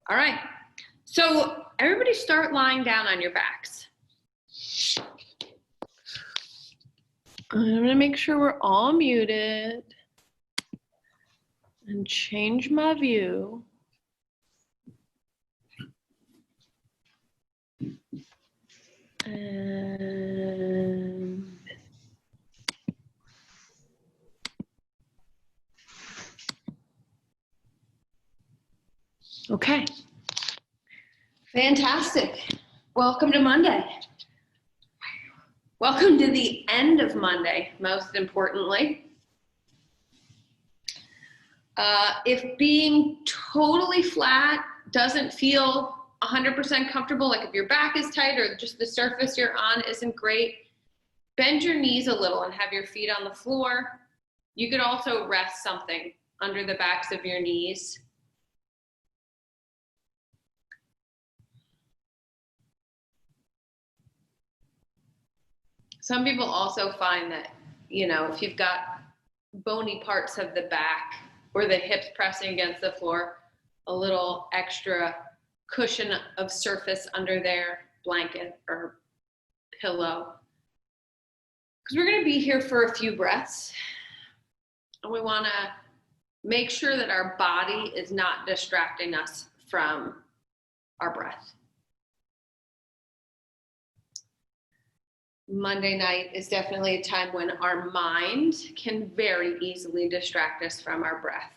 All right. So everybody start lying down on your backs. I'm going to make sure we're all muted and change my view. And okay. Fantastic. Welcome to Monday. Welcome to the end of Monday, most importantly. If being totally flat doesn't feel 100% comfortable, like if your back is tight or just the surface you're on isn't great, bend your knees a little and have your feet on the floor. You could also rest something under the backs of your knees. Some people also find that, if you've got bony parts of the back or the hips pressing against the floor, a little extra cushion of surface under their blanket or pillow. Because we're going to be here for a few breaths, and we want to make sure that our body is not distracting us from our breath. Monday night is definitely a time when our mind can very easily distract us from our breath.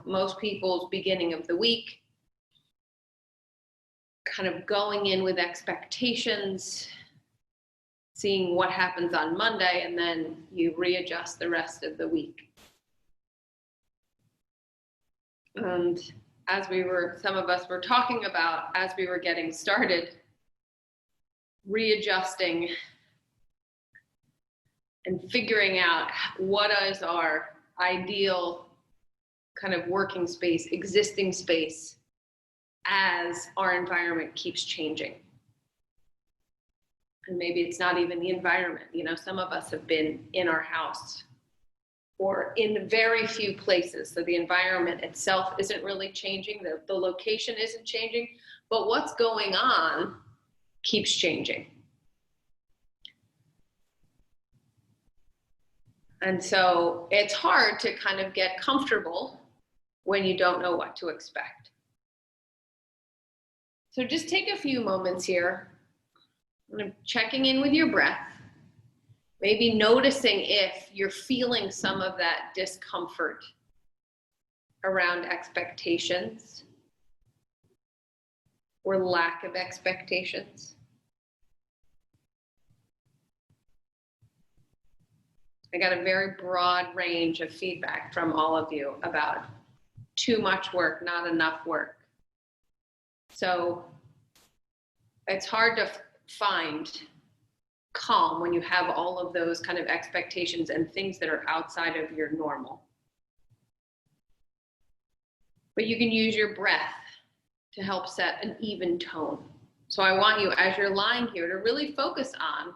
Most people's beginning of the week, kind of going in with expectations, seeing what happens on Monday, and then you readjust the rest of the week. And some of us were talking about as we were getting started, readjusting and figuring out what is our ideal kind of working space, existing space, as our environment keeps changing. And maybe it's not even the environment. Some of us have been in our house or in very few places. So the environment itself isn't really changing. The location isn't changing, but what's going on keeps changing. And so it's hard to kind of get comfortable when you don't know what to expect. So just take a few moments here, checking in with your breath, maybe noticing if you're feeling some of that discomfort around expectations or lack of expectations. I got a very broad range of feedback from all of you about too much work, not enough work. So it's hard to find calm when you have all of those kind of expectations and things that are outside of your normal. But you can use your breath to help set an even tone. So I want you, as you're lying here, to really focus on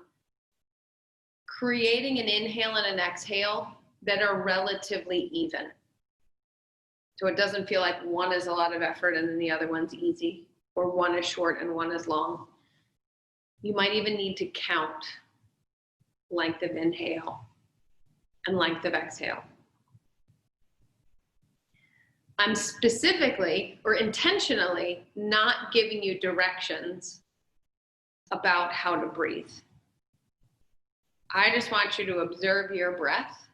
creating an inhale and an exhale that are relatively even. So it doesn't feel like one is a lot of effort and then the other one's easy, or one is short and one is long. You might even need to count length of inhale and length of exhale. I'm specifically or intentionally not giving you directions about how to breathe. I just want you to observe your breath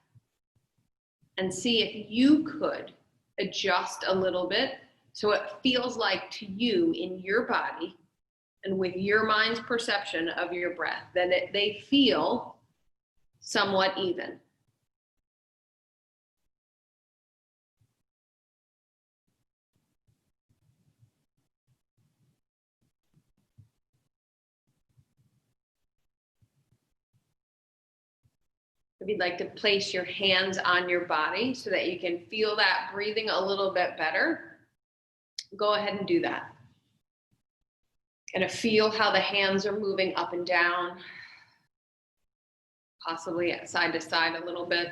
and see if you could adjust a little bit so it feels like to you in your body and with your mind's perception of your breath that they feel somewhat even. If you'd like to place your hands on your body so that you can feel that breathing a little bit better, go ahead and do that. And feel how the hands are moving up and down, possibly side to side a little bit.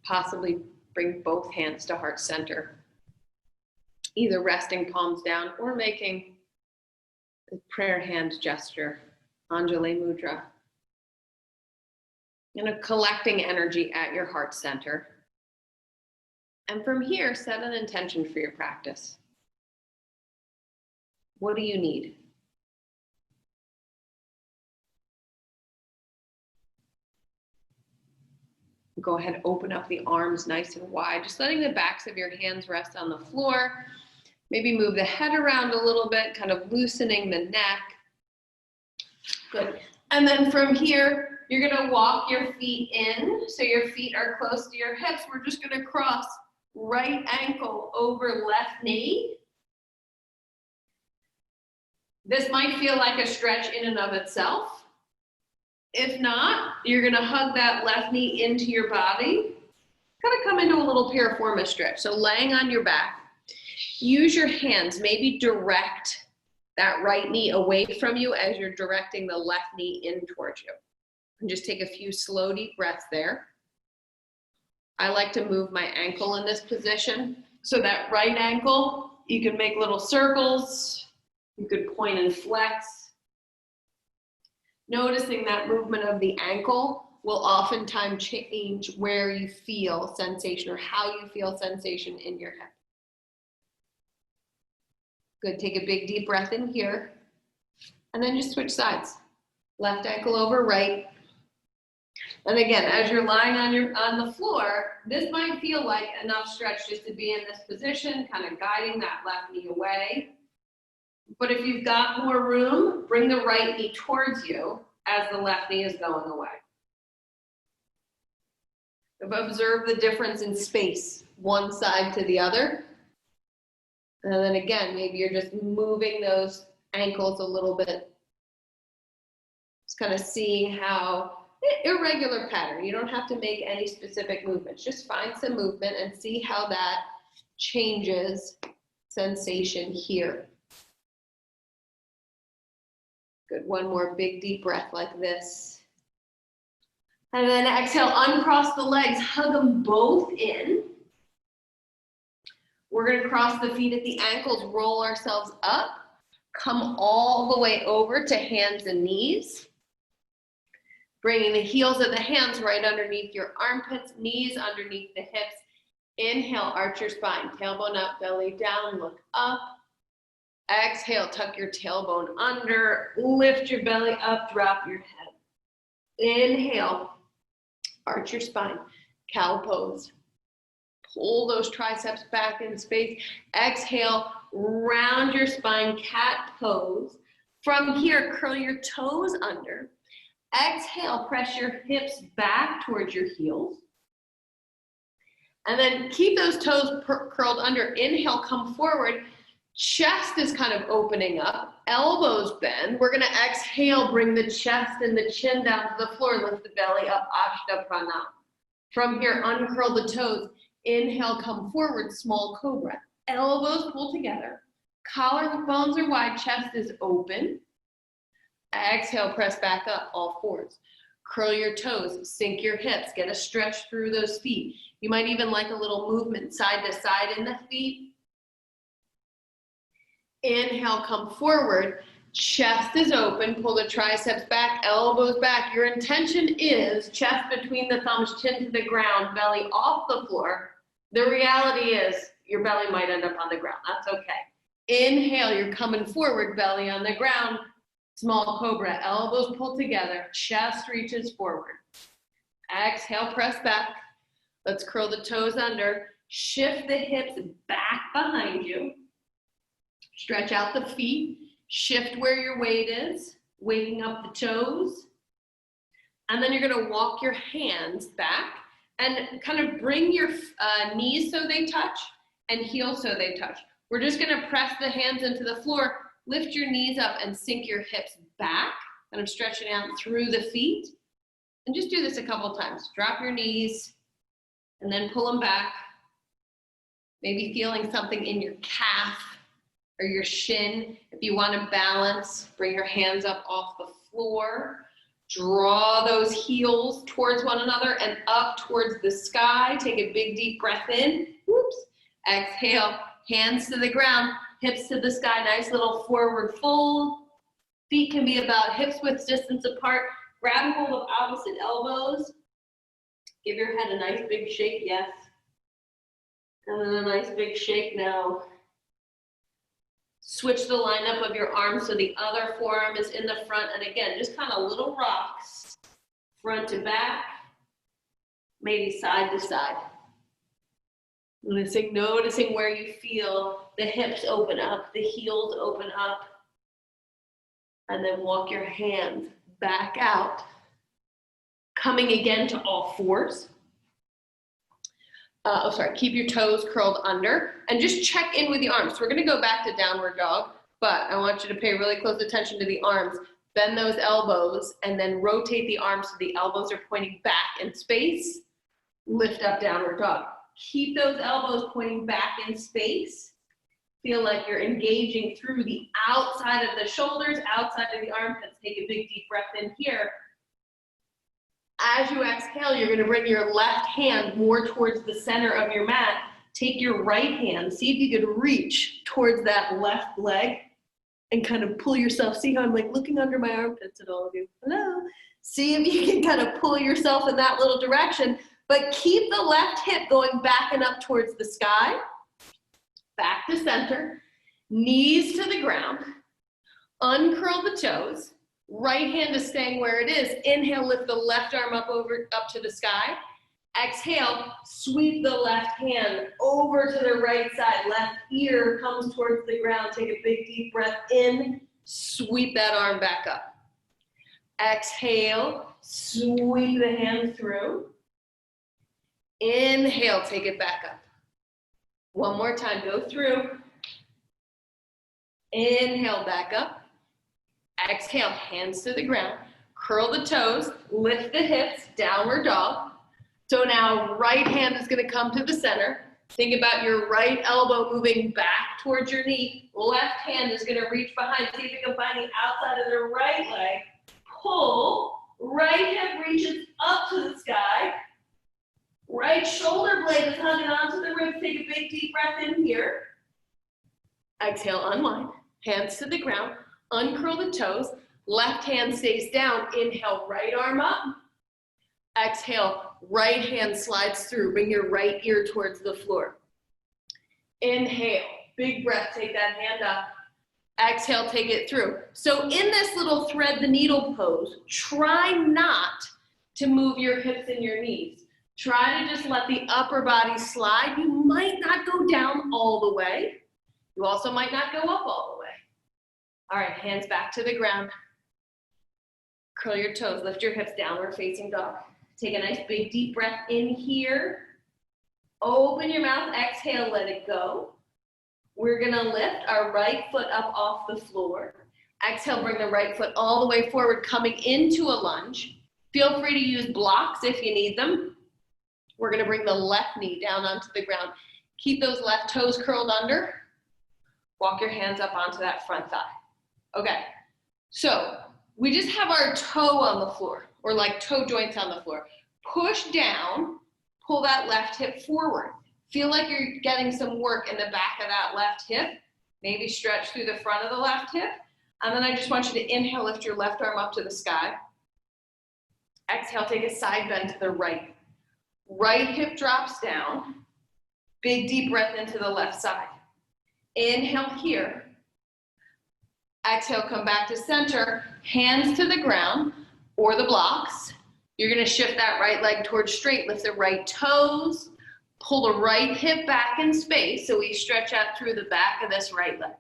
Possibly bring both hands to heart center, either resting palms down or making a prayer hand gesture, Anjali Mudra. Collecting energy at your heart center. And from here, set an intention for your practice. What do you need? Go ahead, open up the arms nice and wide, just letting the backs of your hands rest on the floor. Maybe move the head around a little bit, kind of loosening the neck. Good. And then from here, you're gonna walk your feet in, so your feet are close to your hips. We're just gonna cross right ankle over left knee. This might feel like a stretch in and of itself. If not, you're gonna hug that left knee into your body. Kind of come into a little piriformis stretch. So laying on your back, use your hands, maybe direct that right knee away from you as you're directing the left knee in towards you. And just take a few slow, deep breaths there. I like to move my ankle in this position. So that right ankle, you can make little circles. You could point and flex. Noticing that movement of the ankle will oftentimes change where you feel sensation or how you feel sensation in your hip. Good, take a big deep breath in here. And then just switch sides. Left ankle over right. And again, as you're lying on the floor, this might feel like enough stretch just to be in this position, kind of guiding that left knee away. But if you've got more room, bring the right knee towards you as the left knee is going away. Observe the difference in space, one side to the other. And then again, maybe you're just moving those ankles a little bit. Just kind of seeing how irregular pattern. You don't have to make any specific movements. Just find some movement and see how that changes sensation here. Good, one more big deep breath like this. And then exhale, uncross the legs, hug them both in. We're gonna cross the feet at the ankles, roll ourselves up, come all the way over to hands and knees. Bringing the heels of the hands right underneath your armpits, knees underneath the hips. Inhale, arch your spine, tailbone up, belly down, look up. Exhale, tuck your tailbone under, lift your belly up, drop your head. Inhale, arch your spine, cow pose. Pull those triceps back in space. Exhale, round your spine, cat pose. From here, curl your toes under. Exhale, press your hips back towards your heels. And then keep those toes curled under. Inhale, come forward. Chest is kind of opening up. Elbows bend. We're going to exhale, bring the chest and the chin down to the floor. Lift the belly up, Ashta Pranam. From here, uncurl the toes. Inhale, come forward, small cobra. Elbows pull together. Collarbones are wide, chest is open. Exhale, press back up, all fours. Curl your toes, sink your hips, get a stretch through those feet. You might even like a little movement side to side in the feet. Inhale, come forward. Chest is open, pull the triceps back, elbows back. Your intention is chest between the thumbs, chin to the ground, belly off the floor. The reality is your belly might end up on the ground. That's okay. Inhale, you're coming forward, belly on the ground. Small cobra, elbows pulled together, chest reaches forward. Exhale, press back. Let's curl the toes under. Shift the hips back behind you. Stretch out the feet. Shift where your weight is, waking up the toes. And then you're gonna walk your hands back and kind of bring your knees so they touch and heels so they touch. We're just gonna press the hands into the floor. Lift your knees up and sink your hips back. Kind of stretching out through the feet. And just do this a couple times. Drop your knees and then pull them back. Maybe feeling something in your calf or your shin. If you want to balance, bring your hands up off the floor. Draw those heels towards one another and up towards the sky. Take a big deep breath in. Whoops. Exhale, hands to the ground, hips to the sky. Nice little forward fold. Feet can be about hips width distance apart. Grab hold of opposite elbows. Give your head a nice big shake, yes. And then a nice big shake now. Switch the lineup of your arms so the other forearm is in the front. And again, just kind of little rocks, front to back, maybe side to side. Noticing where you feel the hips open up, the heels open up. And then walk your hands back out. Coming again to all fours. Keep your toes curled under and just check in with the arms. So we're gonna go back to downward dog, but I want you to pay really close attention to the arms. Bend those elbows and then rotate the arms so the elbows are pointing back in space. Lift up downward dog. Keep those elbows pointing back in space. Feel like you're engaging through the outside of the shoulders, outside of the armpits. Take a big deep breath in here. As you exhale, you're gonna bring your left hand more towards the center of your mat. Take your right hand, see if you could reach towards that left leg and kind of pull yourself. See how I'm like looking under my armpits at all of you. Hello. See if you can kind of pull yourself in that little direction, but keep the left hip going back and up towards the sky. Back to center, knees to the ground. Uncurl the toes. Right hand is staying where it is. Inhale, lift the left arm up to the sky. Exhale, sweep the left hand over to the right side. Left ear comes towards the ground. Take a big deep breath in. Sweep that arm back up. Exhale, sweep the hand through. Inhale, take it back up. One more time, go through. Inhale, back up. Exhale, hands to the ground. Curl the toes, lift the hips, downward dog. So now right hand is gonna come to the center. Think about your right elbow moving back towards your knee. Left hand is gonna reach behind. See if you can find the outside of the right leg. Pull, right hip reaches up to the sky. Right shoulder blade is hugging onto the ribs. Take a big deep breath in here. Exhale, unwind. Hands to the ground. Uncurl the toes. Left hand stays down. Inhale, right arm up. Exhale, right hand slides through. Bring your right ear towards the floor. Inhale, big breath. Take that hand up. Exhale, take it through. So in this little thread the needle pose, try not to move your hips and your knees. Try to just let the upper body slide. You might not go down all the way. You also might not go up all the way. All right, hands back to the ground. Curl your toes, lift your hips, downward facing dog. Take a nice big deep breath in here. Open your mouth, exhale, let it go. We're gonna lift our right foot up off the floor. Exhale, bring the right foot all the way forward, coming into a lunge. Feel free to use blocks if you need them. We're gonna bring the left knee down onto the ground. Keep those left toes curled under. Walk your hands up onto that front thigh. Okay, so we just have our toe on the floor, or like toe joints on the floor. Push down, pull that left hip forward. Feel like you're getting some work in the back of that left hip. Maybe stretch through the front of the left hip. And then I just want you to inhale, lift your left arm up to the sky. Exhale, take a side bend to the right. Right hip drops down. Big deep breath into the left side. Inhale here. Exhale, come back to center. Hands to the ground or the blocks. You're gonna shift that right leg towards straight. Lift the right toes. Pull the right hip back in space so we stretch out through the back of this right leg.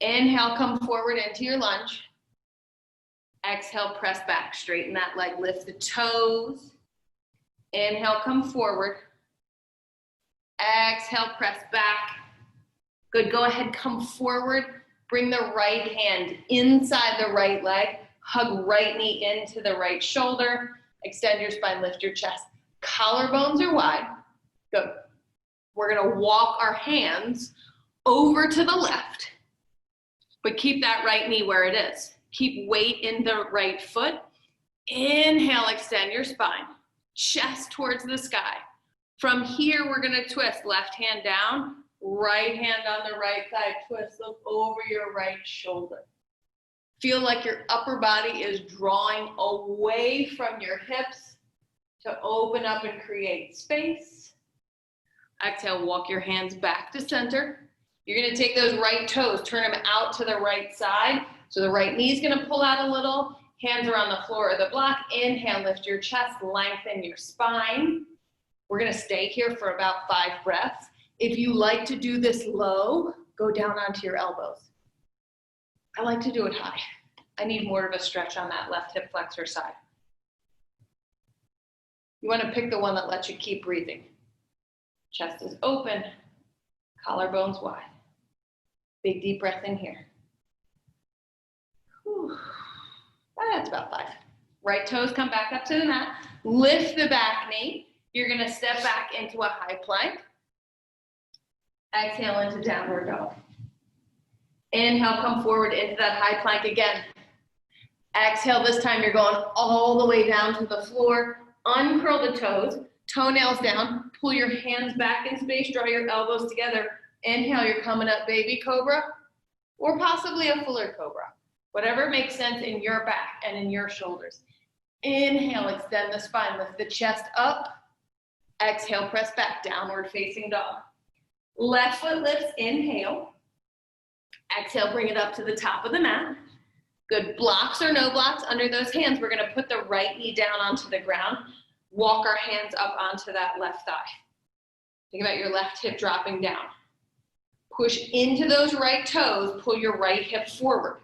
Inhale, come forward into your lunge. Exhale, press back. Straighten that leg. Lift the toes. Inhale, come forward. Exhale, press back. Good, go ahead, come forward. Bring the right hand inside the right leg. Hug right knee into the right shoulder. Extend your spine, lift your chest. Collarbones are wide. Good. We're gonna walk our hands over to the left, but keep that right knee where it is. Keep weight in the right foot. Inhale, extend your spine. Chest towards the sky. From here, we're gonna twist. Left hand down, right hand on the right side. Twist, look over your right shoulder. Feel like your upper body is drawing away from your hips to open up and create space. Exhale, walk your hands back to center. You're gonna take those right toes, turn them out to the right side. So the right knee is gonna pull out a little, hands are on the floor of the block. Inhale, lift your chest, lengthen your spine. We're gonna stay here for about 5 breaths. If you like to do this low, go down onto your elbows. I like to do it high. I need more of a stretch on that left hip flexor side. You wanna pick the one that lets you keep breathing. Chest is open, collarbones wide. Big deep breath in here. Whew. That's about 5. Right toes come back up to the mat. Lift the back knee. You're gonna step back into a high plank. Exhale into downward dog. Inhale, come forward into that high plank again. Exhale, this time you're going all the way down to the floor. Uncurl the toes, toenails down, pull your hands back in space, draw your elbows together. Inhale, you're coming up baby cobra, or possibly a fuller cobra. Whatever makes sense in your back and in your shoulders. Inhale, extend the spine, lift the chest up. Exhale, press back, downward facing dog. Left foot lifts, inhale. Exhale, bring it up to the top of the mat. Good, blocks or no blocks under those hands. We're gonna put the right knee down onto the ground. Walk our hands up onto that left thigh. Think about your left hip dropping down. Push into those right toes, pull your right hip forward.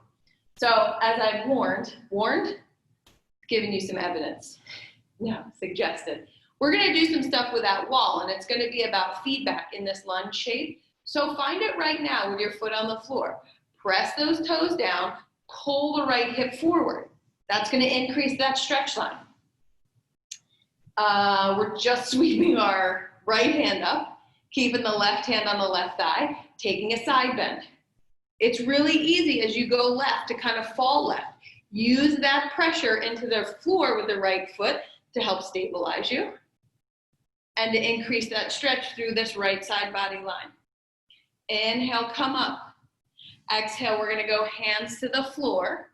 So as I've warned, giving you some evidence, suggested. We're gonna do some stuff with that wall, and it's gonna be about feedback in this lunge shape. So find it right now with your foot on the floor. Press those toes down, pull the right hip forward. That's gonna increase that stretch line. We're just sweeping our right hand up, keeping the left hand on the left thigh, taking a side bend. It's really easy as you go left to kind of fall left. Use that pressure into the floor with the right foot to help stabilize you and to increase that stretch through this right side body line. Inhale, come up. Exhale, we're gonna go hands to the floor.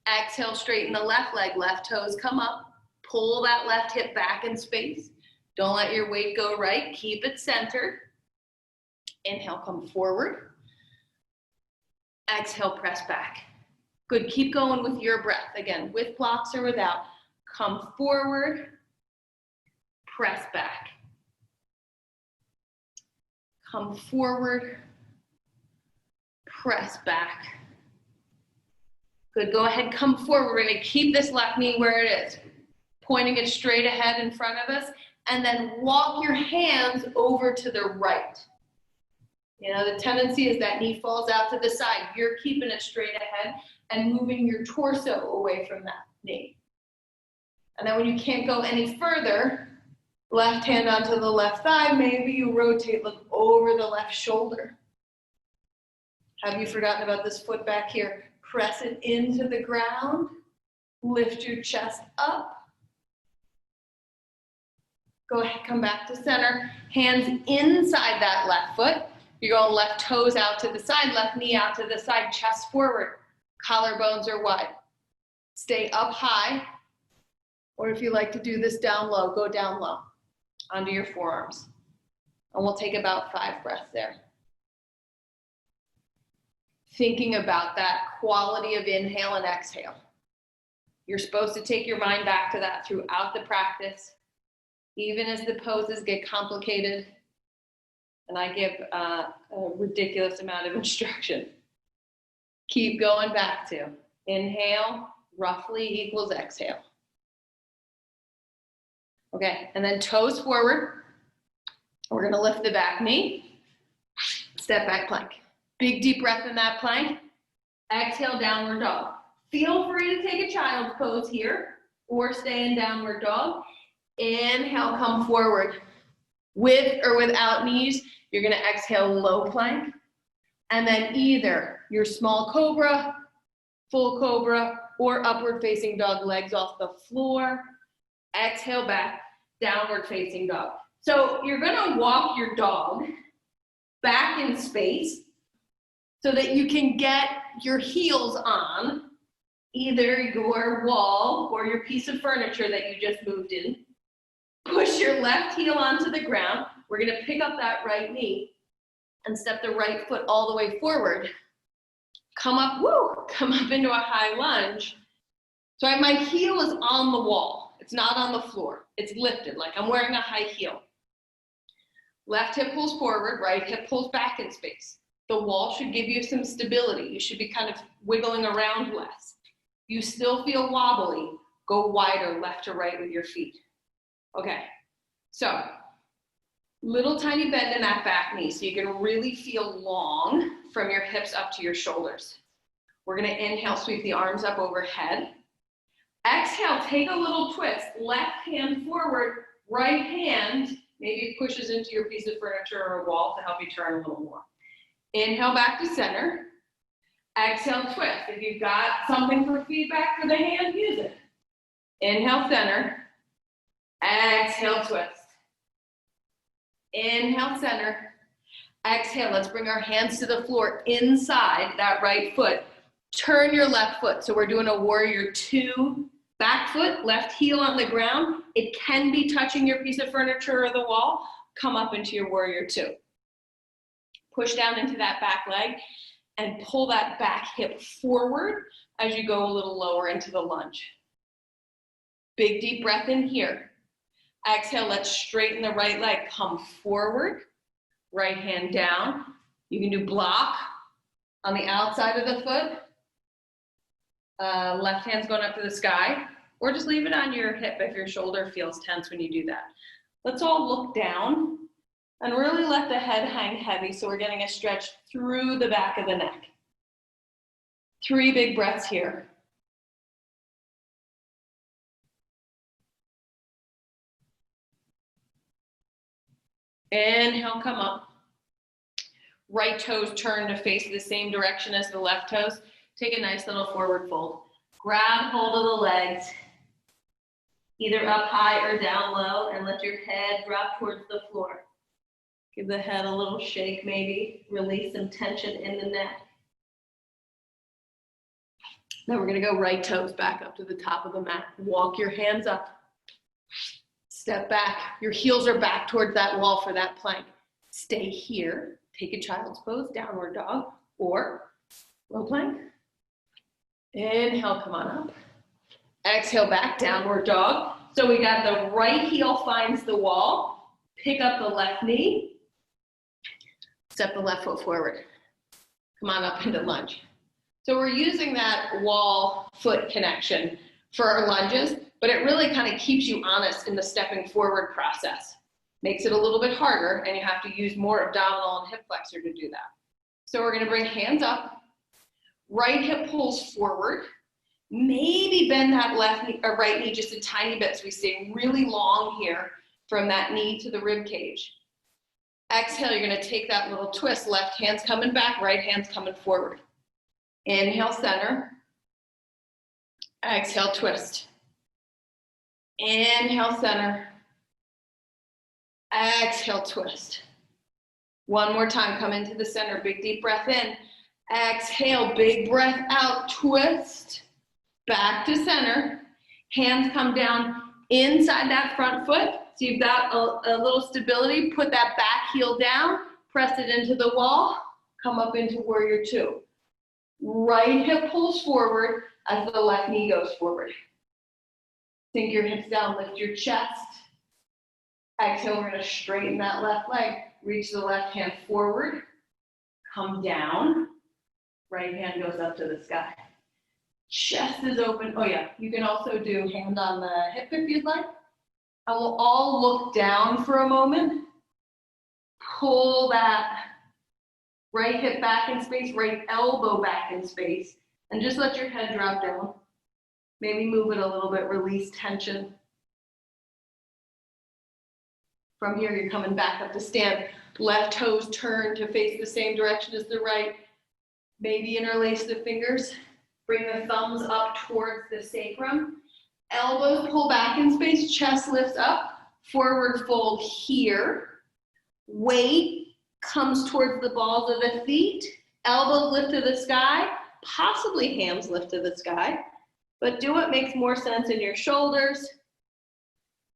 Exhale, straighten the left leg, left toes come up. Pull that left hip back in space. Don't let your weight go right, keep it centered. Inhale, come forward. Exhale, press back. Good, keep going with your breath. Again, with blocks or without. Come forward, press back. Come forward, press back. Good, go ahead, come forward. We're gonna keep this left knee where it is, pointing it straight ahead in front of us, and then walk your hands over to the right. You know, the tendency is that knee falls out to the side. You're keeping it straight ahead and moving your torso away from that knee. And then when you can't go any further, left hand onto the left thigh, maybe you rotate, look over the left shoulder. Have you forgotten about this foot back here? Press it into the ground, lift your chest up. Go ahead, come back to center. Hands inside that left foot. You're going left toes out to the side, left knee out to the side, chest forward. Collarbones are wide. Stay up high. Or if you like to do this down low, go down low onto your forearms. And we'll take about 5 breaths there. Thinking about that quality of inhale and exhale. You're supposed to take your mind back to that throughout the practice, even as the poses get complicated. And I give a ridiculous amount of instruction. Keep going back to inhale, roughly equals exhale. Okay, and then toes forward. We're gonna lift the back knee, step back plank. Big deep breath in that plank. Exhale, downward dog. Feel free to take a child's pose here or stay in downward dog. Inhale, come forward. With or without knees, you're gonna exhale, low plank. And then either your small cobra, full cobra, or upward facing dog, legs off the floor. Exhale back, downward facing dog. So you're gonna walk your dog back in space so that you can get your heels on either your wall or your piece of furniture that you just moved in. Push your left heel onto the ground. We're gonna pick up that right knee and step the right foot all the way forward. Come up, come up into a high lunge. So my heel is on the wall. It's not on the floor. It's lifted, like I'm wearing a high heel. Left hip pulls forward, right hip pulls back in space. The wall should give you some stability. You should be kind of wiggling around less. You still feel wobbly, go wider left to right with your feet. Okay, so little tiny bend in that back knee so you can really feel long from your hips up to your shoulders. We're gonna inhale, sweep the arms up overhead. Exhale, take a little twist. Left hand forward, right hand, maybe it pushes into your piece of furniture or a wall to help you turn a little more. Inhale back to center. Exhale, twist. If you've got something for feedback for the hand, use it. Inhale, center. Exhale, twist. Inhale, center. Exhale, let's bring our hands to the floor inside that right foot. Turn your left foot. So we're doing a warrior two. Back foot, left heel on the ground. It can be touching your piece of furniture or the wall. Come up into your warrior two. Push down into that back leg and pull that back hip forward as you go a little lower into the lunge. Big deep breath in here. Exhale, let's straighten the right leg. Come forward, right hand down. You can do block on the outside of the foot. Left hand's going up to the sky, or just leave it on your hip if your shoulder feels tense when you do that. Let's all look down and really let the head hang heavy so we're getting a stretch through the back of the neck. 3 big breaths here. Inhale, come up. Right toes turn to face the same direction as the left toes. Take a nice little forward fold. Grab hold of the legs, either up high or down low, and let your head drop towards the floor. Give the head a little shake maybe. Release some tension in the neck. Now we're gonna go right toes back up to the top of the mat. Walk your hands up. Step back. Your heels are back towards that wall for that plank. Stay here. Take a child's pose, downward dog, or low plank. Inhale, come on up. Exhale back, downward dog. So we got the right heel finds the wall. Pick up the left knee. Step the left foot forward. Come on up into lunge. So we're using that wall foot connection for our lunges, but it really kind of keeps you honest in the stepping forward process. Makes it a little bit harder, and you have to use more abdominal and hip flexor to do that. So we're gonna bring hands up. Right hip pulls forward. Maybe bend that left knee or right knee just a tiny bit so we stay really long here from that knee to the rib cage. Exhale, you're gonna take that little twist. Left hand's coming back, right hand's coming forward. Inhale, center. Exhale, twist. Inhale, center. Exhale, twist. One more time, come into the center, big deep breath in. Exhale, big breath out, twist. Back to center. Hands come down inside that front foot. So you've got a little stability. Put that back heel down, press it into the wall, come up into warrior two. Right hip pulls forward as the left knee goes forward. Sink your hips down, lift your chest. Exhale, we're gonna straighten that left leg. Reach the left hand forward, come down. Right hand goes up to the sky. Chest is open. Oh yeah, you can also do hand on the hip if you'd like. And we'll all look down for a moment. Pull that right hip back in space, right elbow back in space, and just let your head drop down. Maybe move it a little bit, release tension. From here, you're coming back up to stand. Left toes turn to face the same direction as the right. Maybe interlace the fingers. Bring the thumbs up towards the sacrum. Elbows pull back in space, chest lifts up. Forward fold here. Weight comes towards the balls of the feet. Elbows lift to the sky, possibly hands lift to the sky. But do what makes more sense in your shoulders.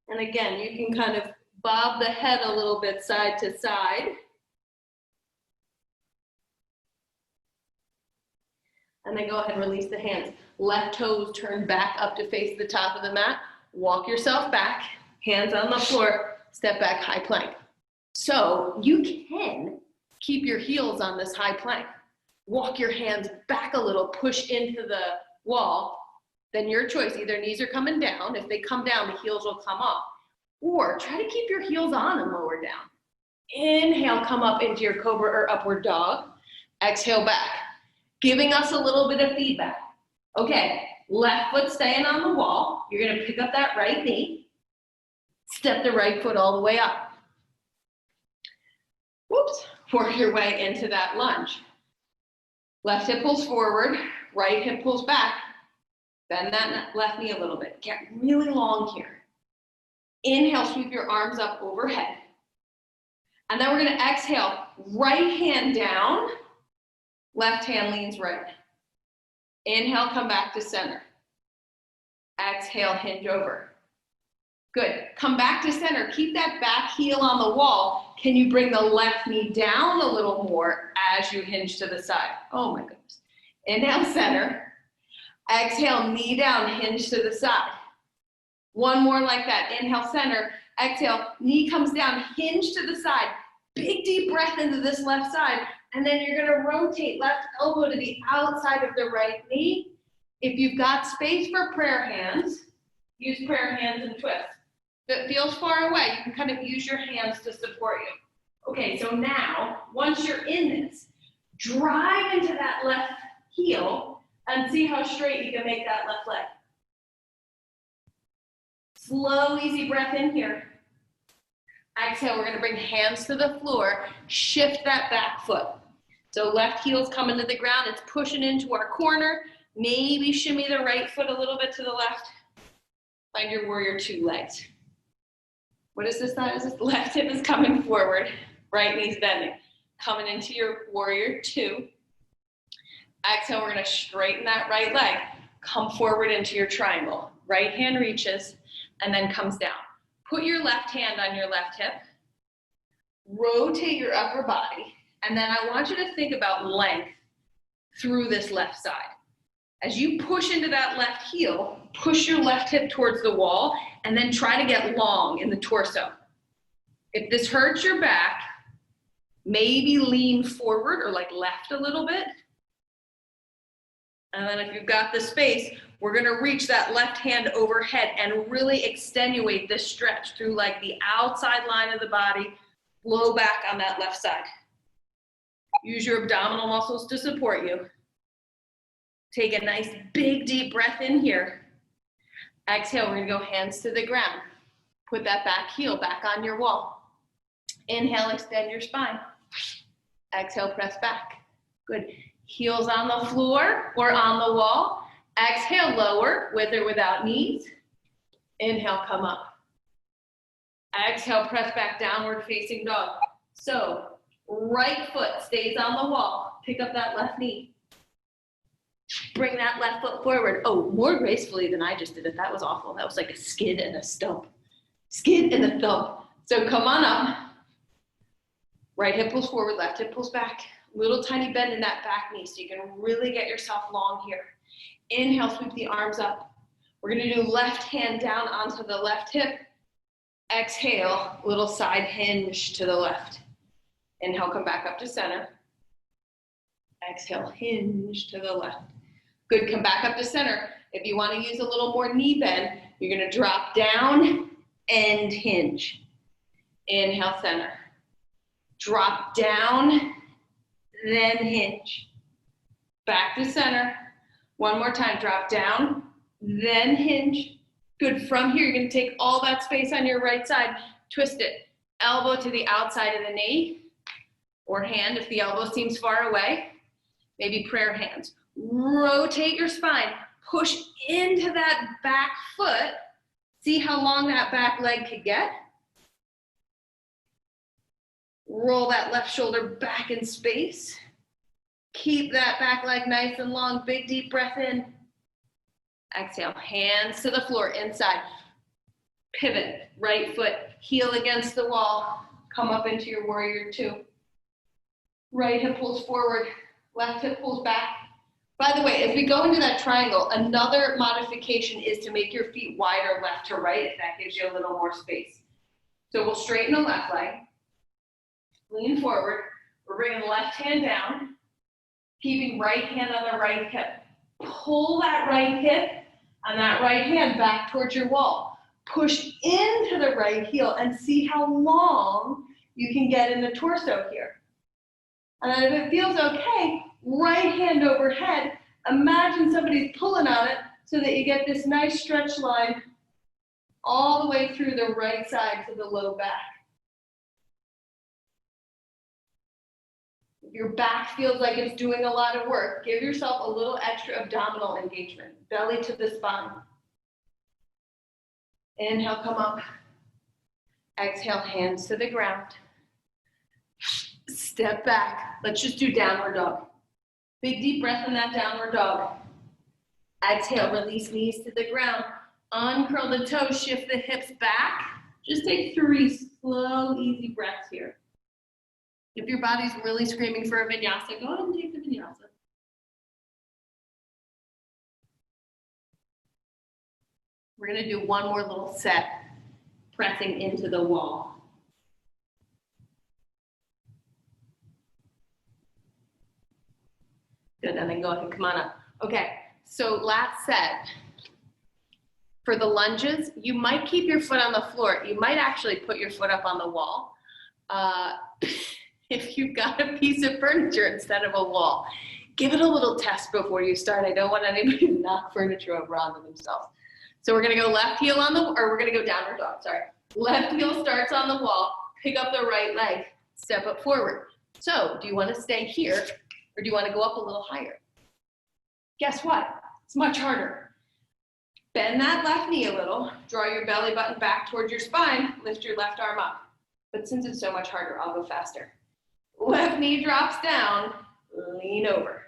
And again, you can kind of bob the head a little bit side to side. And then go ahead and release the hands. Left toes turn back up to face the top of the mat. Walk yourself back, hands on the floor, step back, high plank. So you can keep your heels on this high plank. Walk your hands back a little, push into the wall. Then your choice, either knees are coming down. If they come down, the heels will come off. Or try to keep your heels on and lower down. Inhale, come up into your cobra or upward dog. Exhale back. Giving us a little bit of feedback. Okay, left foot staying on the wall. You're gonna pick up that right knee. Step the right foot all the way up. Whoops, work your way into that lunge. Left hip pulls forward, right hip pulls back. Bend that left knee a little bit. Get really long here. Inhale, sweep your arms up overhead. And then we're gonna exhale, right hand down, left hand leans right. Inhale, come back to center. Exhale, hinge over. Good, come back to center. Keep that back heel on the wall. Can you bring the left knee down a little more as you hinge to the side? Oh my goodness. Inhale, center. Exhale, knee down, hinge to the side. One more like that. Inhale, center. Exhale, knee comes down, hinge to the side. Big deep breath into this left side. And then you're gonna rotate left elbow to the outside of the right knee. If you've got space for prayer hands, use prayer hands and twist. If it feels far away, you can kind of use your hands to support you. Okay, so now, once you're in this, drive into that left heel and see how straight you can make that left leg. Slow, easy breath in here. Exhale, we're gonna bring hands to the floor, shift that back foot. So left heel's coming to the ground, it's pushing into our corner. Maybe shimmy the right foot a little bit to the left. Find your warrior two legs. What is this side? Is this left hip is coming forward, right knee's bending. Coming into your warrior two. Exhale, we're gonna straighten that right leg. Come forward into your triangle. Right hand reaches and then comes down. Put your left hand on your left hip. Rotate your upper body. And then I want you to think about length through this left side. As you push into that left heel, push your left hip towards the wall and then try to get long in the torso. If this hurts your back, maybe lean forward or like left a little bit. And then if you've got the space, we're gonna reach that left hand overhead and really extenuate this stretch through like the outside line of the body, blow back on that left side. Use your abdominal muscles to support you. Take a nice big deep breath in here. Exhale, we're gonna go hands to the ground. Put that back heel back on your wall. Inhale, extend your spine. Exhale, press back. Good. Heels on the floor or on the wall. Exhale, lower with or without knees. Inhale, come up. Exhale, press back, downward facing dog. So, right foot stays on the wall. Pick up that left knee. Bring that left foot forward. Oh, more gracefully than I just did it. That was awful. That was like a skid and a stump. Skid and a thump. So come on up. Right hip pulls forward, left hip pulls back. Little tiny bend in that back knee so you can really get yourself long here. Inhale, sweep the arms up. We're gonna do left hand down onto the left hip. Exhale, little side hinge to the left. Inhale, come back up to center. Exhale, hinge to the left. Good, come back up to center. If you wanna use a little more knee bend, you're gonna drop down and hinge. Inhale, center. Drop down, then hinge. Back to center. One more time, drop down, then hinge. Good, from here, you're gonna take all that space on your right side, twist it. Elbow to the outside of the knee, or hand if the elbow seems far away. Maybe prayer hands. Rotate your spine. Push into that back foot. See how long that back leg could get. Roll that left shoulder back in space. Keep that back leg nice and long. Big deep breath in. Exhale, hands to the floor, inside. Pivot, right foot, heel against the wall. Come up into your warrior two. Right hip pulls forward, left hip pulls back. By the way, as we go into that triangle, another modification is to make your feet wider left to right, if that gives you a little more space. So we'll straighten the left leg, lean forward. We're bringing the left hand down, keeping right hand on the right hip. Pull that right hip and that right hand back towards your wall. Push into the right heel and see how long you can get in the torso here. And then if it feels okay, right hand overhead, imagine somebody's pulling on it so that you get this nice stretch line all the way through the right side to the low back. If your back feels like it's doing a lot of work, give yourself a little extra abdominal engagement, belly to the spine. Inhale, come up. Exhale, hands to the ground. Step back. Let's just do downward dog. Big deep breath in that downward dog. Exhale, release knees to the ground. Uncurl the toes, shift the hips back. Just take 3 slow, easy breaths here. If your body's really screaming for a vinyasa, go ahead and take the vinyasa. We're gonna do one more little set, pressing into the wall. Good, and then go ahead and come on up. Okay, so last set. For the lunges, you might keep your foot on the floor. You might actually put your foot up on the wall. If you've got a piece of furniture instead of a wall, give it a little test before you start. I don't want anybody to knock furniture over onto themselves. So we're gonna go left heel on the, or we're gonna go downward dog, sorry. Left heel starts on the wall, pick up the right leg, step up forward. So do you wanna stay here or do you wanna go up a little higher? Guess what? It's much harder. Bend that left knee a little, draw your belly button back towards your spine, lift your left arm up. But since it's so much harder, I'll go faster. Left knee drops down, lean over.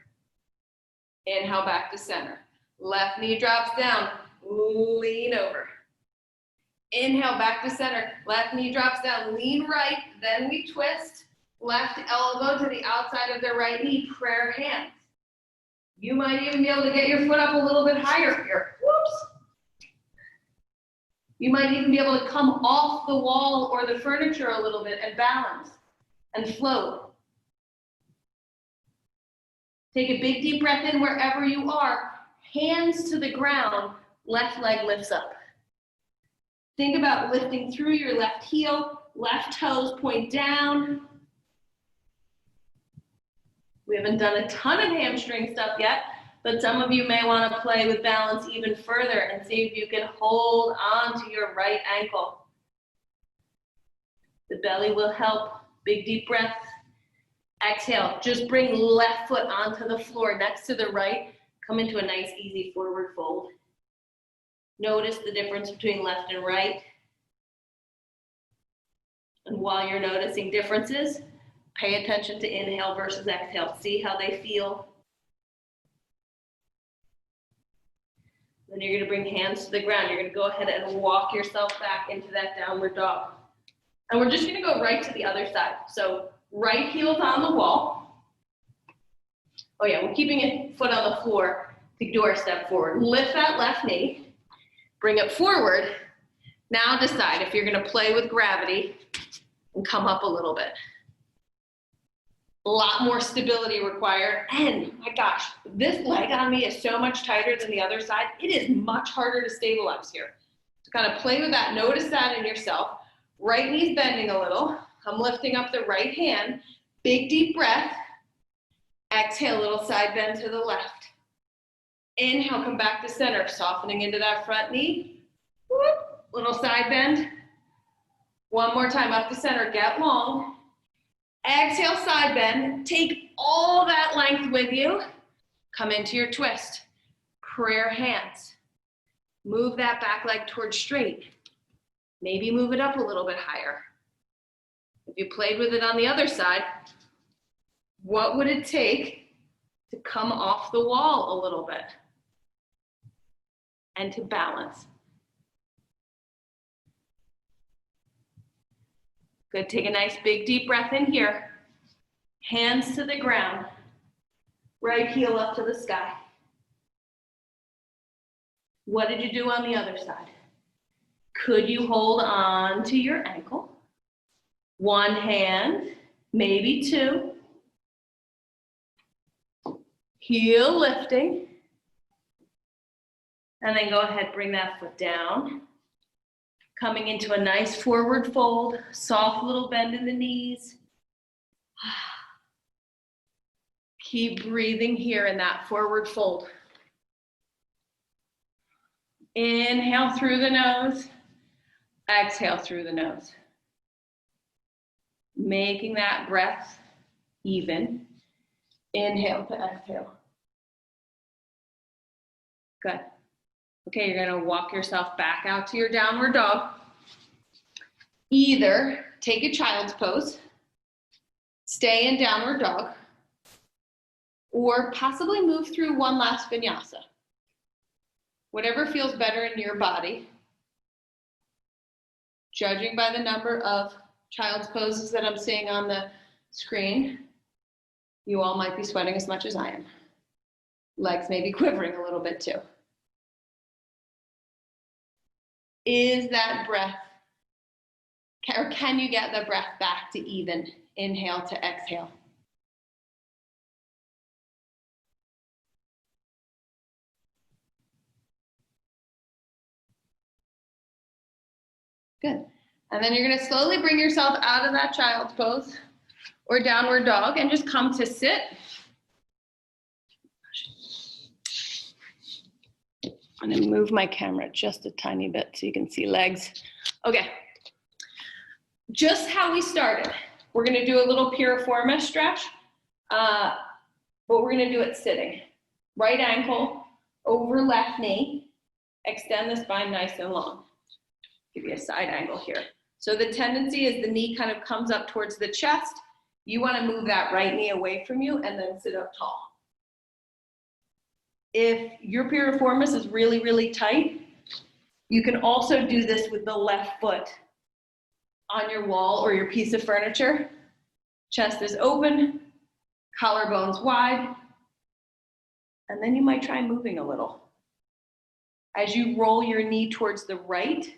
Inhale back to center. Left knee drops down, lean over. Inhale back to center. Left knee drops down, lean right, then we twist. Left elbow to the outside of the right knee, prayer hands. You might even be able to get your foot up a little bit higher here. Whoops. You might even be able to come off the wall or the furniture a little bit and balance and float. Take a big deep breath in wherever you are. Hands to the ground, left leg lifts up. Think about lifting through your left heel, left toes point down. We haven't done a ton of hamstring stuff yet, but some of you may want to play with balance even further and see if you can hold on to your right ankle. The belly will help. Big deep breath. Exhale, just bring left foot onto the floor next to the right. Come into a nice, easy forward fold. Notice the difference between left and right. And while you're noticing differences, pay attention to inhale versus exhale. See how they feel. Then you're going to bring hands to the ground. You're going to go ahead and walk yourself back into that downward dog. And we're just going to go right to the other side. So right heel's on the wall. Oh yeah, we're keeping a foot on the floor to do our step forward. Lift that left knee. Bring it forward. Now decide if you're going to play with gravity and come up a little bit. A lot more stability required. And my gosh, this leg on me is so much tighter than the other side. It is much harder to stabilize here. So kind of play with that. Notice that in yourself. Right knee's bending a little. I'm lifting up the right hand. Big deep breath. Exhale, little side bend to the left. Inhale, come back to center, softening into that front knee. Whoop, little side bend. One more time, up to center, get long. Exhale, side bend. Take all that length with you. Come into your twist. Prayer hands. Move that back leg towards straight. Maybe move it up a little bit higher. If you played with it on the other side, what would it take to come off the wall a little bit and to balance? Good, take a nice big deep breath in here. Hands to the ground. Right heel up to the sky. What did you do on the other side? Could you hold on to your ankle? One hand, maybe two. Heel lifting. And then go ahead, bring that foot down. Coming into a nice forward fold, soft little bend in the knees. Keep breathing here in that forward fold. Inhale through the nose, exhale through the nose. Making that breath even. Inhale to exhale. Good. Okay, you're gonna walk yourself back out to your downward dog. Either take a child's pose, stay in downward dog, or possibly move through one last vinyasa. Whatever feels better in your body. Judging by the number of child's poses that I'm seeing on the screen, you all might be sweating as much as I am. Legs may be quivering a little bit too. Is that breath, or can you get the breath back to even? Inhale to exhale. Good. And then you're going to slowly bring yourself out of that child's pose or downward dog and just come to sit. I'm going to move my camera just a tiny bit so you can see legs. Okay. Just how we started. We're going to do a little piriformis stretch, but we're going to do it sitting. Right ankle over left knee. Extend the spine nice and long. Give you a side angle here. So the tendency is the knee kind of comes up towards the chest. You want to move that right knee away from you and then sit up tall. If your piriformis is really, really tight, you can also do this with the left foot on your wall or your piece of furniture. Chest is open, collarbones wide, and then you might try moving a little. As you roll your knee towards the right,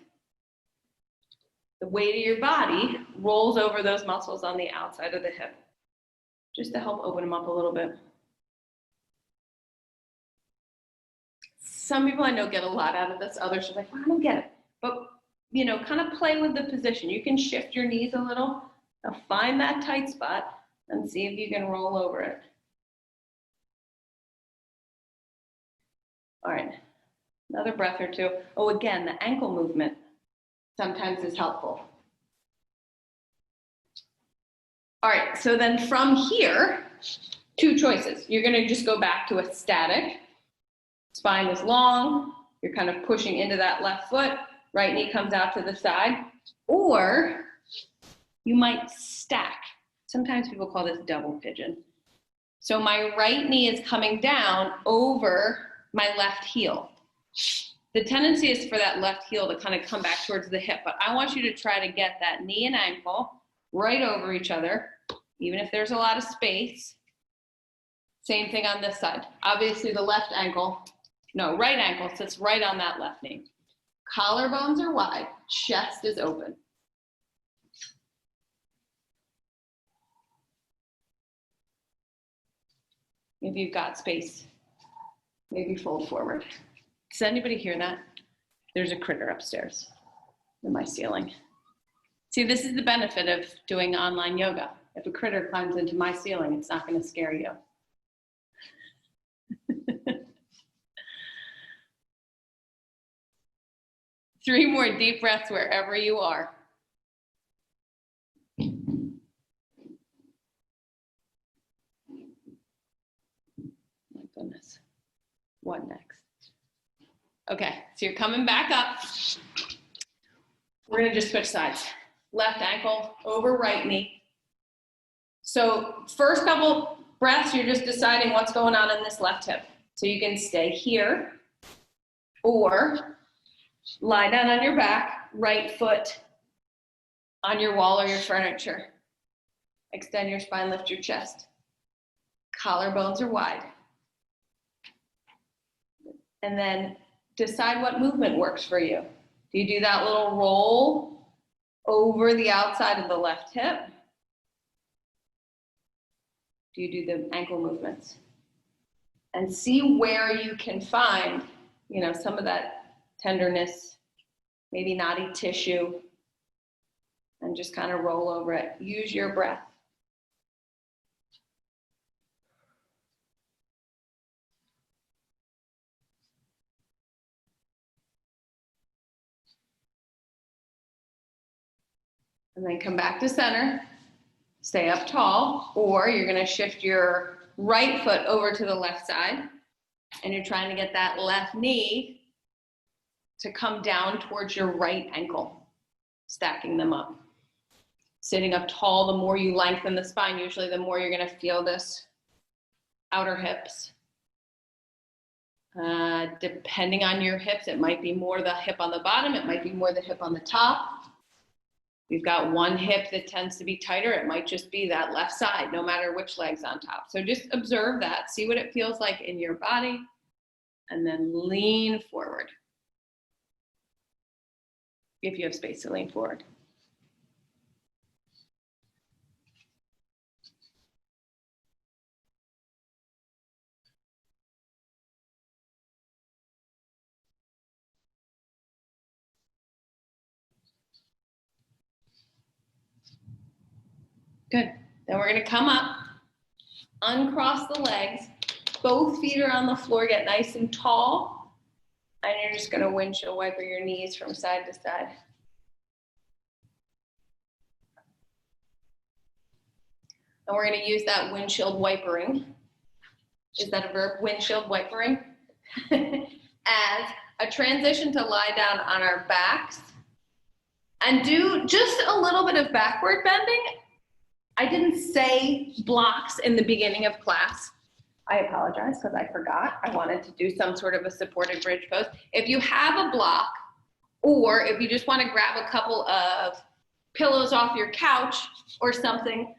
the weight of your body rolls over those muscles on the outside of the hip, just to help open them up a little bit. Some people I know get a lot out of this, others are like, well, I don't get it. But, you know, kind of play with the position. You can shift your knees a little. Now find that tight spot and see if you can roll over it. All right, another breath or two. Oh, again, the ankle movement sometimes is helpful. All right, so then from here, two choices. You're gonna just go back to a static. Spine is long, you're kind of pushing into that left foot, right knee comes out to the side, or you might stack. Sometimes people call this double pigeon. So my right knee is coming down over my left heel. The tendency is for that left heel to kind of come back towards the hip, but I want you to try to get that knee and ankle right over each other, even if there's a lot of space. Same thing on this side. Obviously the right ankle sits right on that left knee. Collarbones are wide, chest is open. If you've got space, maybe fold forward. Does anybody hear that? There's a critter upstairs in my ceiling. See, this is the benefit of doing online yoga. If a critter climbs into my ceiling, it's not going to scare you. Three more deep breaths wherever you are. My goodness. Okay, so you're coming back up. We're gonna just switch sides. Left ankle over right knee. So first couple breaths, you're just deciding what's going on in this left hip. So you can stay here or lie down on your back, right foot on your wall or your furniture. Extend your spine, lift your chest. Collarbones are wide. And then decide what movement works for you. Do you do that little roll over the outside of the left hip? Do you do the ankle movements? And see where you can find, you know, some of that tenderness, maybe knotty tissue, and just kind of roll over it. Use your breath. And then come back to center, stay up tall, or you're gonna shift your right foot over to the left side, and you're trying to get that left knee to come down towards your right ankle, stacking them up. Sitting up tall, the more you lengthen the spine, usually the more you're gonna feel this outer hips. Depending on your hips, it might be more the hip on the bottom, it might be more the hip on the top. We've got one hip that tends to be tighter, it might just be that left side, no matter which leg's on top. So just observe that, see what it feels like in your body, and then lean forward. If you have space to lean forward. Good. Then we're gonna come up, uncross the legs, both feet are on the floor, get nice and tall, and you're just gonna windshield wiper your knees from side to side. And we're gonna use that windshield wipering. Is that a verb? Windshield wipering? As a transition to lie down on our backs and do just a little bit of backward bending. I didn't say blocks in the beginning of class. I apologize because I forgot. I wanted to do some sort of a supported bridge pose. If you have a block, or if you just want to grab a couple of pillows off your couch or something,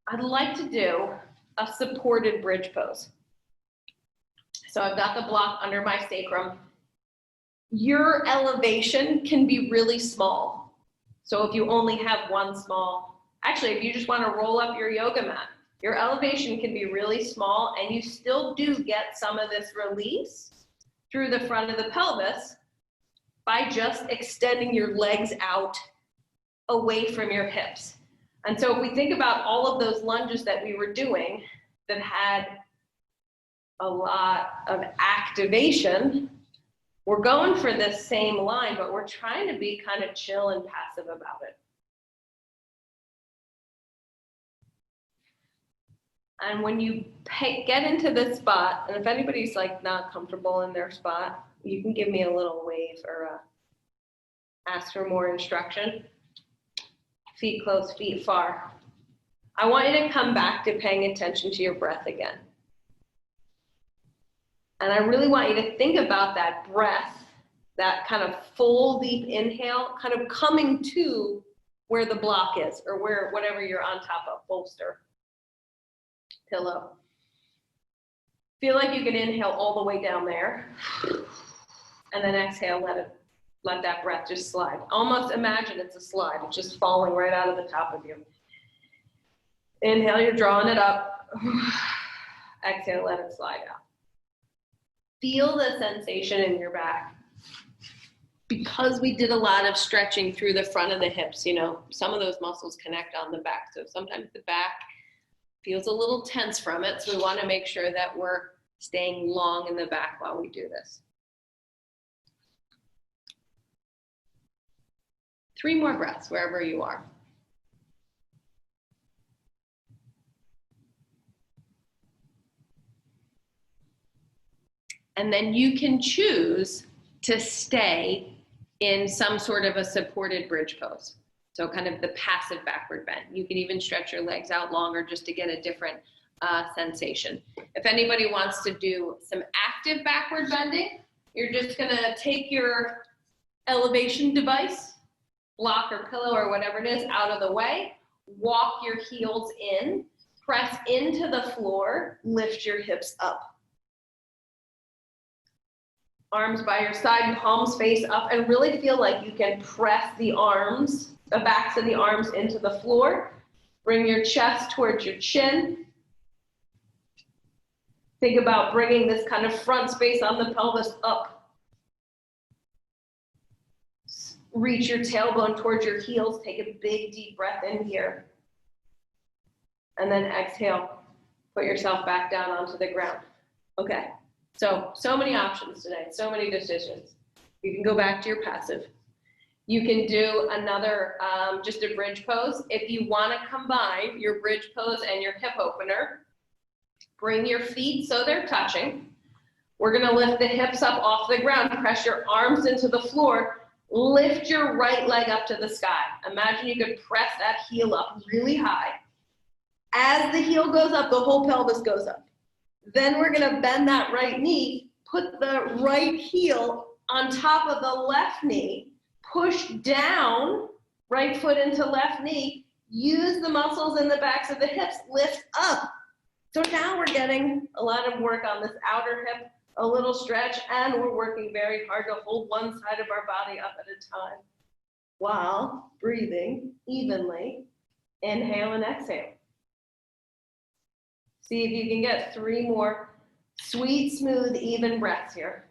I'd like to do a supported bridge pose. So I've got the block under my sacrum. Your elevation can be really small. So if you only have one small, actually, if you just want to roll up your yoga mat, your elevation can be really small and you still do get some of this release through the front of the pelvis by just extending your legs out away from your hips. And so if we think about all of those lunges that we were doing that had a lot of activation, we're going for this same line, but we're trying to be kind of chill and passive about it. And when you get into this spot, and if anybody's like not comfortable in their spot, you can give me a little wave or ask for more instruction. Feet close, feet far. I want you to come back to paying attention to your breath again. And I really want you to think about that breath, that kind of full deep inhale, kind of coming to where the block is or where whatever you're on top of, bolster, pillow. Feel like you can inhale all the way down there and then exhale, let that breath just slide. Almost imagine it's a slide, it's just falling right out of the top of you. Inhale, you're drawing it up. Exhale, let it slide out. Feel the sensation in your back. Because we did a lot of stretching through the front of the hips, you know, some of those muscles connect on the back. So sometimes the back feels a little tense from it. So we want to make sure that we're staying long in the back while we do this. 3 more breaths wherever you are. And then you can choose to stay in some sort of a supported bridge pose. So kind of the passive backward bend. You can even stretch your legs out longer just to get a different sensation. If anybody wants to do some active backward bending, you're just gonna take your elevation device, block or pillow or whatever it is, out of the way, walk your heels in, press into the floor, lift your hips up. Arms by your side, palms face up, and really feel like you can press the arms, the backs of the arms into the floor. Bring your chest towards your chin. Think about bringing this kind of front space on the pelvis up. Reach your tailbone towards your heels. Take a big deep breath in here. And then exhale. Put yourself back down onto the ground. Okay. So many options today, so many decisions. You can go back to your passive. You can do another, just a bridge pose. If you want to combine your bridge pose and your hip opener, bring your feet so they're touching. We're going to lift the hips up off the ground. Press your arms into the floor. Lift your right leg up to the sky. Imagine you could press that heel up really high. As the heel goes up, the whole pelvis goes up. Then we're going to bend that right knee, put the right heel on top of the left knee, push down, right foot into left knee, use the muscles in the backs of the hips, lift up. So now we're getting a lot of work on this outer hip, a little stretch, and we're working very hard to hold one side of our body up at a time while breathing evenly. Inhale and exhale. See if you can get 3 more sweet, smooth, even breaths here.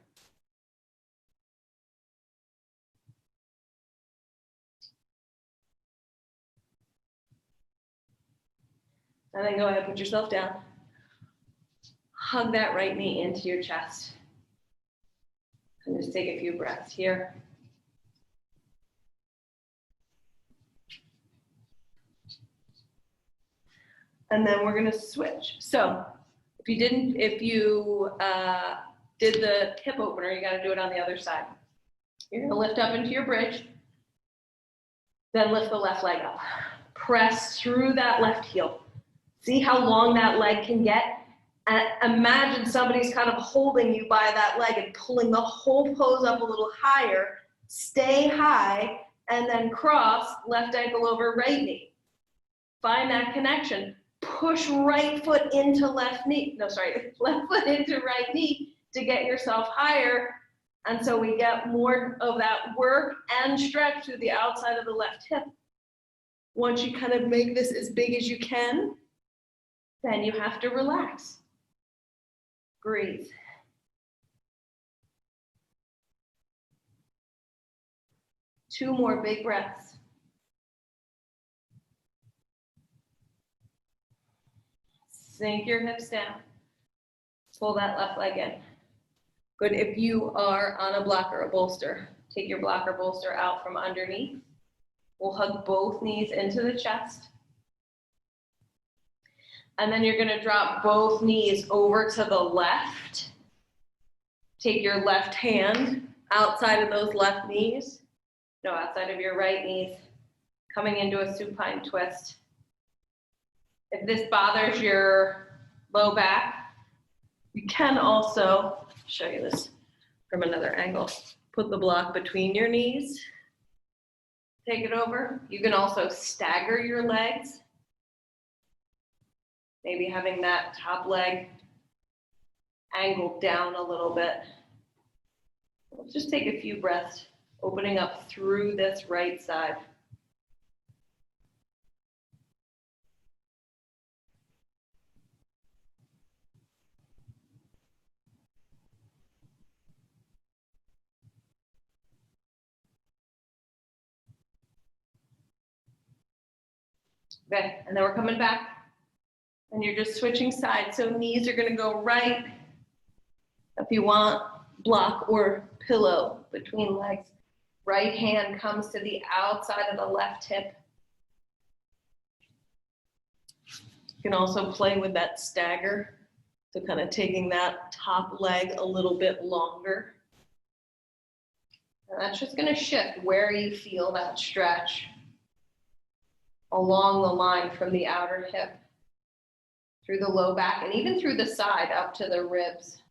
And then go ahead, put yourself down. Hug that right knee into your chest. And just take a few breaths here. And then we're going to switch. So if you did the hip opener, you got to do it on the other side. You're going to lift up into your bridge, then lift the left leg up. Press through that left heel. See how long that leg can get? And imagine somebody's kind of holding you by that leg and pulling the whole pose up a little higher. Stay high, and then cross left ankle over right knee. Find that connection. Push right foot into left foot into right knee to get yourself higher. And so we get more of that work and stretch through the outside of the left hip. Once you kind of make this as big as you can, then you have to relax. Breathe. Two more big breaths. Sink your hips down. Pull that left leg in. Good. If you are on a block or a bolster, take your block or bolster out from underneath. We'll hug both knees into the chest. And then you're going to drop both knees over to the left. Take your left hand outside of those left knees. No, outside of your right knees. Coming into a supine twist. If this bothers your low back, you can also, show you this from another angle, put the block between your knees. Take it over. You can also stagger your legs. Maybe having that top leg angled down a little bit. Let's just take a few breaths, opening up through this right side. Okay, and then we're coming back. And you're just switching sides. So knees are going to go right. If you want, block or pillow between legs. Right hand comes to the outside of the left hip. You can also play with that stagger So kind of taking that top leg a little bit longer. And that's just going to shift where you feel that stretch along the line from the outer hip, through the low back, and even through the side up to the ribs.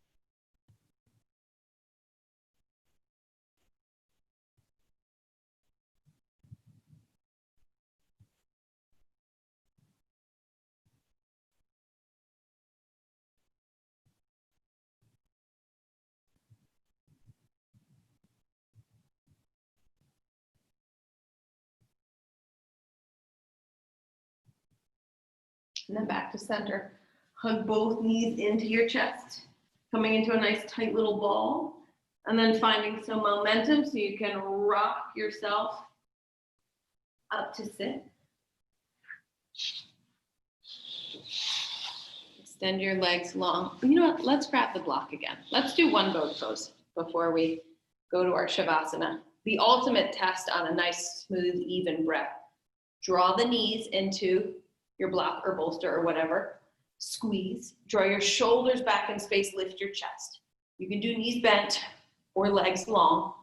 And then back to center. Hug both knees into your chest, coming into a nice tight little ball, and then finding some momentum so you can rock yourself up to sit. Extend your legs long. You know what? Let's grab the block again. Let's do one boat pose before we go to our Shavasana. The ultimate test on a nice, smooth, even breath. Draw the knees into your block or bolster or whatever. Squeeze. Draw your shoulders back in space. Lift your chest. You can do knees bent or legs long.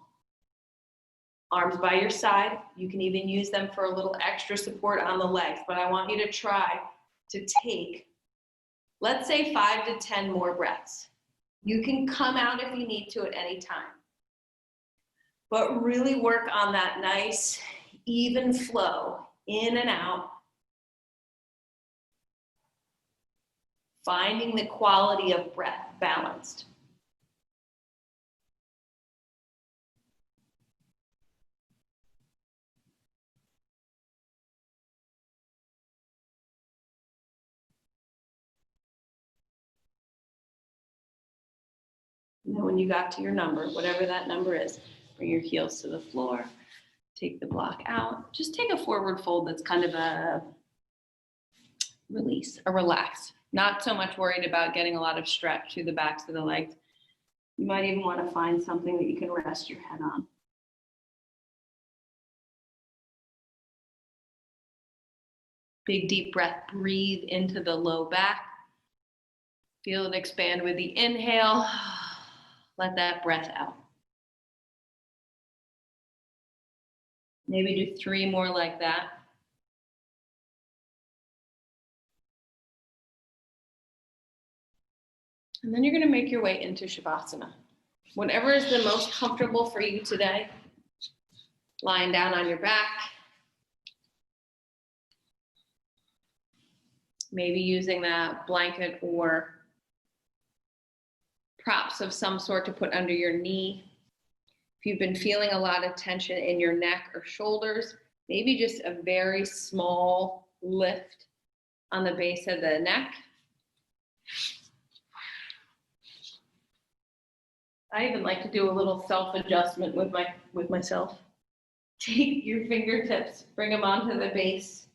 Arms by your side. You can even use them for a little extra support on the legs, but I want you to try to take, let's say 5 to 10 more breaths. You can come out if you need to at any time, but really work on that nice, even flow in and out, finding the quality of breath balanced. And then when you got to your number, whatever that number is, bring your heels to the floor, take the block out. Just take a forward fold that's kind of a release, a relax. Not so much worried about getting a lot of stretch through the backs of the legs. You might even want to find something that you can rest your head on. Big deep breath, breathe into the low back. Feel it expand with the inhale. Let that breath out. Maybe do 3 more like that. And then you're going to make your way into Shavasana. Whatever is the most comfortable for you today. Lying down on your back. Maybe using that blanket or props of some sort to put under your knee. If you've been feeling a lot of tension in your neck or shoulders, maybe just a very small lift on the base of the neck. I even like to do a little self-adjustment with myself. Take your fingertips, bring them onto the base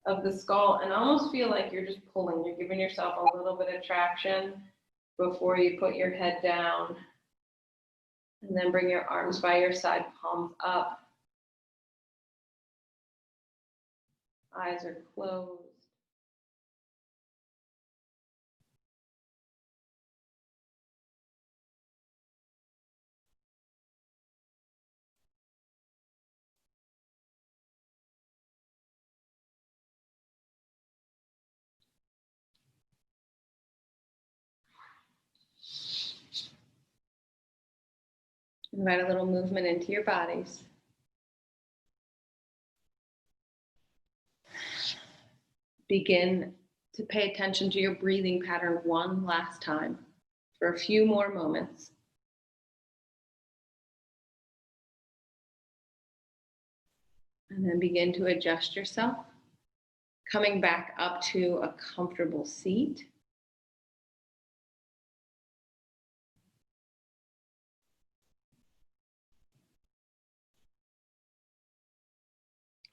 of the skull, and almost feel like you're just pulling. You're giving yourself a little bit of traction before you put your head down. And then bring your arms by your side, palms up. Eyes are closed. Invite a little movement into your bodies. Begin to pay attention to your breathing pattern one last time for a few more moments. And then begin to adjust yourself, coming back up to a comfortable seat.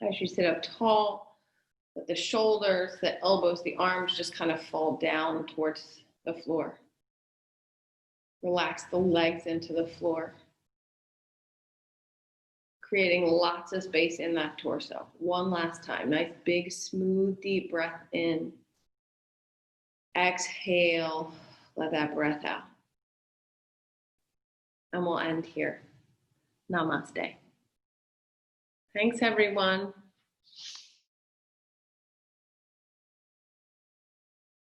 As you sit up tall, let the shoulders, the elbows, the arms just kind of fall down towards the floor. Relax the legs into the floor, creating lots of space in that torso. One last time, nice big, smooth, deep breath in. Exhale, Let that breath out. And we'll end here. Namaste. Thanks, everyone.